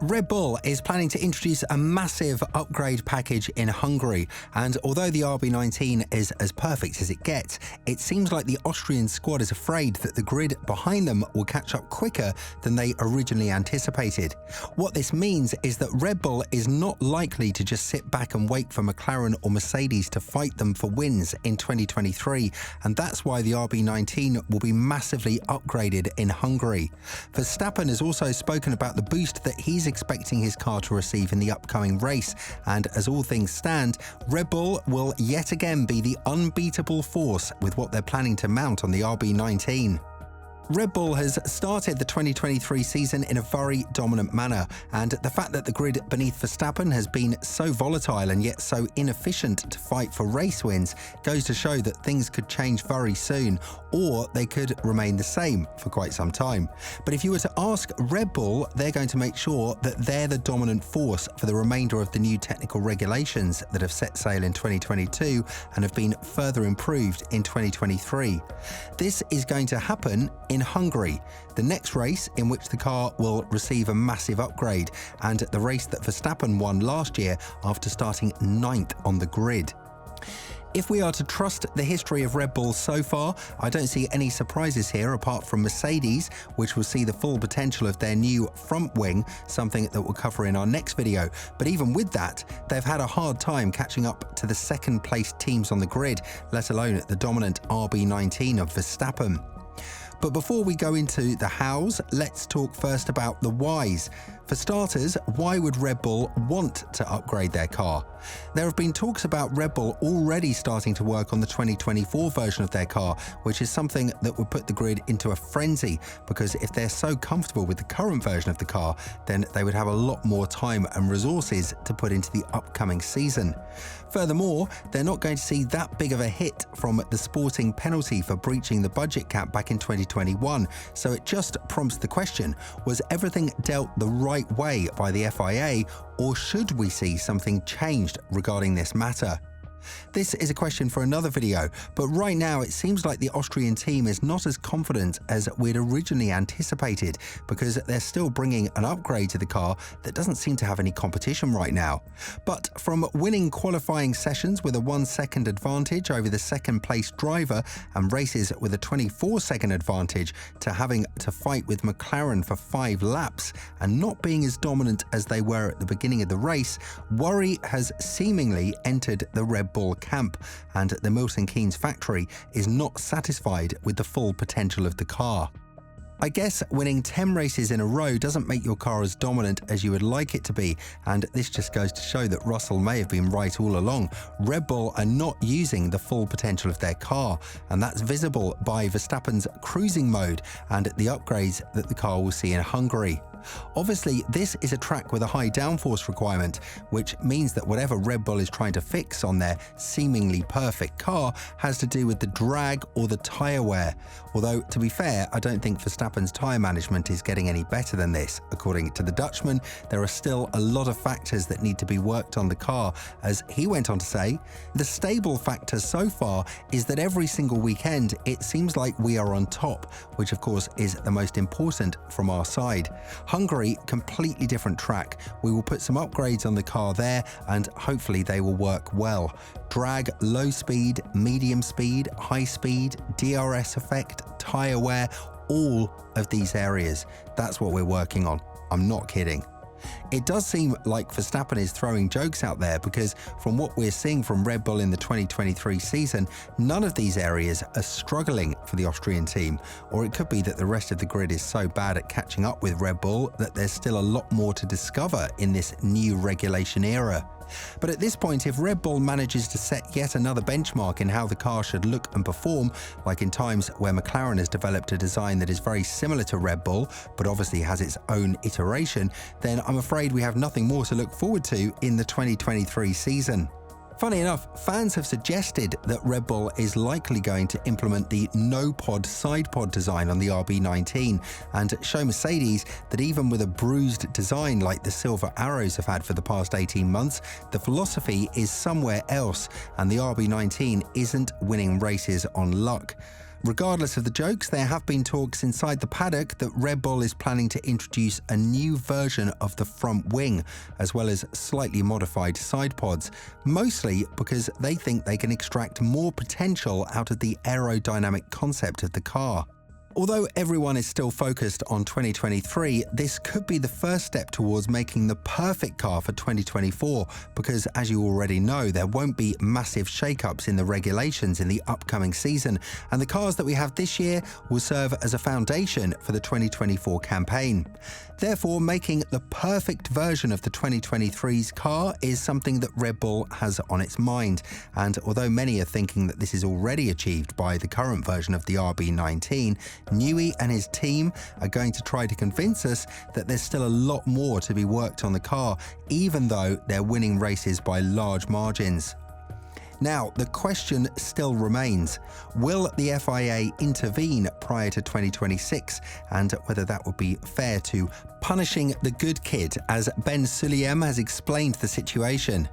Red Bull is planning to introduce a massive upgrade package in Hungary, and although the RB19 is as perfect as it gets, it seems like the Austrian squad is afraid that the grid behind them will catch up quicker than they originally anticipated. What this means is that Red Bull is not likely to just sit back and wait for McLaren or Mercedes to fight them for wins in 2023, and that's why the RB19 will be massively upgraded in Hungary. Verstappen has also spoken about the boost that he's expecting his car to receive in the upcoming race, and as all things stand, Red Bull will yet again be the unbeatable force with what they're planning to mount on the RB19. Red Bull has started the 2023 season in a very dominant manner, and the fact that the grid beneath Verstappen has been so volatile and yet so inefficient to fight for race wins goes to show that things could change very soon, or they could remain the same for quite some time. But if you were to ask Red Bull, they're going to make sure that they're the dominant force for the remainder of the new technical regulations that have set sail in 2022 and have been further improved in 2023. This is going to happen in Hungary, the next race in which the car will receive a massive upgrade, and the race that Verstappen won last year after starting 9th on the grid. If we are to trust the history of Red Bull so far, I don't see any surprises here apart from Mercedes, which will see the full potential of their new front wing, something that we'll cover in our next video. But even with that, they've had a hard time catching up to the second place teams on the grid, let alone the dominant RB19 of Verstappen. But before we go into the hows, let's talk first about the whys. For starters, why would Red Bull want to upgrade their car? There have been talks about Red Bull already starting to work on the 2024 version of their car, which is something that would put the grid into a frenzy, because if they're so comfortable with the current version of the car, then they would have a lot more time and resources to put into the upcoming season. Furthermore, they're not going to see that big of a hit from the sporting penalty for breaching the budget cap back in 2021, so it just prompts the question, was everything dealt the right way by the FIA, or should we see something changed regarding this matter? This is a question for another video, but right now it seems like the Austrian team is not as confident as we'd originally anticipated, because they're still bringing an upgrade to the car that doesn't seem to have any competition right now. But from winning qualifying sessions with a 1-second advantage over the second place driver and races with a 24-second advantage, to having to fight with McLaren for 5 laps and not being as dominant as they were at the beginning of the race, worry has seemingly entered the Red Bull camp, and the Milton Keynes factory is not satisfied with the full potential of the car. I guess winning 10 races in a row doesn't make your car as dominant as you would like it to be, and this just goes to show that Russell may have been right all along. Red Bull are not using the full potential of their car, and that's visible by Verstappen's cruising mode and the upgrades that the car will see in Hungary. Obviously, this is a track with a high downforce requirement, which means that whatever Red Bull is trying to fix on their seemingly perfect car has to do with the drag or the tyre wear. Although, to be fair, I don't think Verstappen's tyre management is getting any better than this. According to the Dutchman, there are still a lot of factors that need to be worked on the car. As he went on to say, the stable factor so far is that every single weekend it seems like we are on top, which of course is the most important from our side. Hungary, completely different track. We will put some upgrades on the car there, and hopefully they will work well. Drag, low speed, medium speed, high speed, DRS effect, tyre wear, all of these areas. That's what we're working on. I'm not kidding. It does seem like Verstappen is throwing jokes out there, because from what we're seeing from Red Bull in the 2023 season, none of these areas are struggling for the Austrian team. Or it could be that the rest of the grid is so bad at catching up with Red Bull that there's still a lot more to discover in this new regulation era. But at this point, if Red Bull manages to set yet another benchmark in how the car should look and perform, like in times where McLaren has developed a design that is very similar to Red Bull, but obviously has its own iteration, then I'm afraid we have nothing more to look forward to in the 2023 season. Funny enough, fans have suggested that Red Bull is likely going to implement the no-pod side pod design on the RB19 and show Mercedes that even with a bruised design like the Silver Arrows have had for the past 18 months, the philosophy is somewhere else and the RB19 isn't winning races on luck. Regardless of the jokes, there have been talks inside the paddock that Red Bull is planning to introduce a new version of the front wing, as well as slightly modified side pods, mostly because they think they can extract more potential out of the aerodynamic concept of the car. Although everyone is still focused on 2023, this could be the first step towards making the perfect car for 2024, because as you already know, there won't be massive shakeups in the regulations in the upcoming season, and the cars that we have this year will serve as a foundation for the 2024 campaign. Therefore, making the perfect version of the 2023's car is something that Red Bull has on its mind, and although many are thinking that this is already achieved by the current version of the RB19, Newey and his team are going to try to convince us that there's still a lot more to be worked on the car, even though they're winning races by large margins. Now, the question still remains, will the FIA intervene prior to 2026, and whether that would be fair to punishing the good kid, as Ben Sulayem has explained the situation.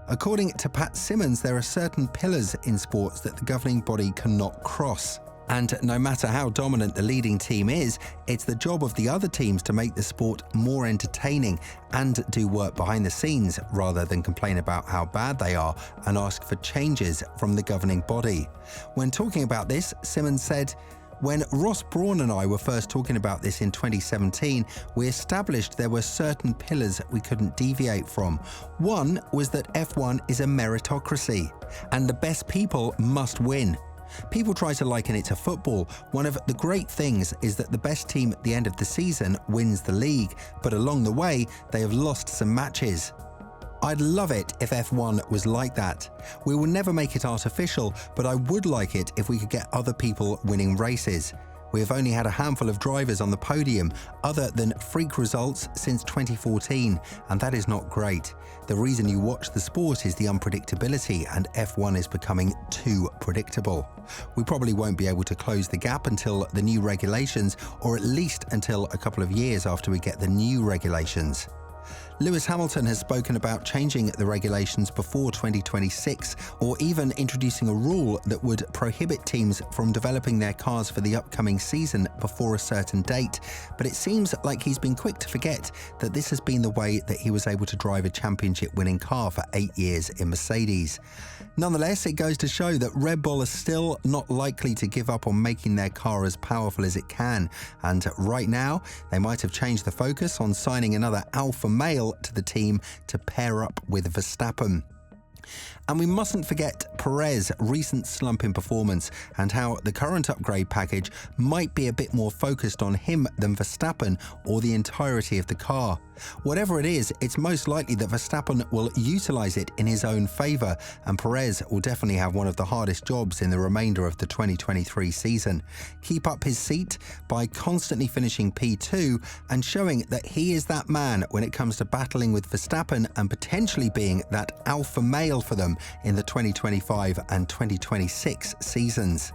According to Pat Simmons, there are certain pillars in sports that the governing body cannot cross. And no matter how dominant the leading team is, it's the job of the other teams to make the sport more entertaining and do work behind the scenes rather than complain about how bad they are and ask for changes from the governing body. When talking about this, Simmons said, "When Ross Brawn and I were first talking about this in 2017, we established there were certain pillars we couldn't deviate from. One was that F1 is a meritocracy, and the best people must win. People try to liken it to football. One of the great things is that the best team at the end of the season wins the league, but along the way, they have lost some matches. I'd love it if F1 was like that. We will never make it artificial, but I would like it if we could get other people winning races. We have only had a handful of drivers on the podium, other than freak results, since 2014, and that is not great. The reason you watch the sport is the unpredictability, and F1 is becoming too predictable. We probably won't be able to close the gap until the new regulations, or at least until a couple of years after we get the new regulations." Lewis Hamilton has spoken about changing the regulations before 2026, or even introducing a rule that would prohibit teams from developing their cars for the upcoming season before a certain date. But it seems like he's been quick to forget that this has been the way that he was able to drive a championship-winning car for 8 years in Mercedes. Nonetheless, it goes to show that Red Bull are still not likely to give up on making their car as powerful as it can, and right now they might have changed the focus on signing another alpha male to the team to pair up with Verstappen. And we mustn't forget Perez's recent slump in performance and how the current upgrade package might be a bit more focused on him than Verstappen or the entirety of the car. Whatever it is, it's most likely that Verstappen will utilize it in his own favor, and Perez will definitely have one of the hardest jobs in the remainder of the 2023 season. Keep up his seat by constantly finishing P2 and showing that he is that man when it comes to battling with Verstappen and potentially being that alpha male for them in the 2025 and 2026 seasons.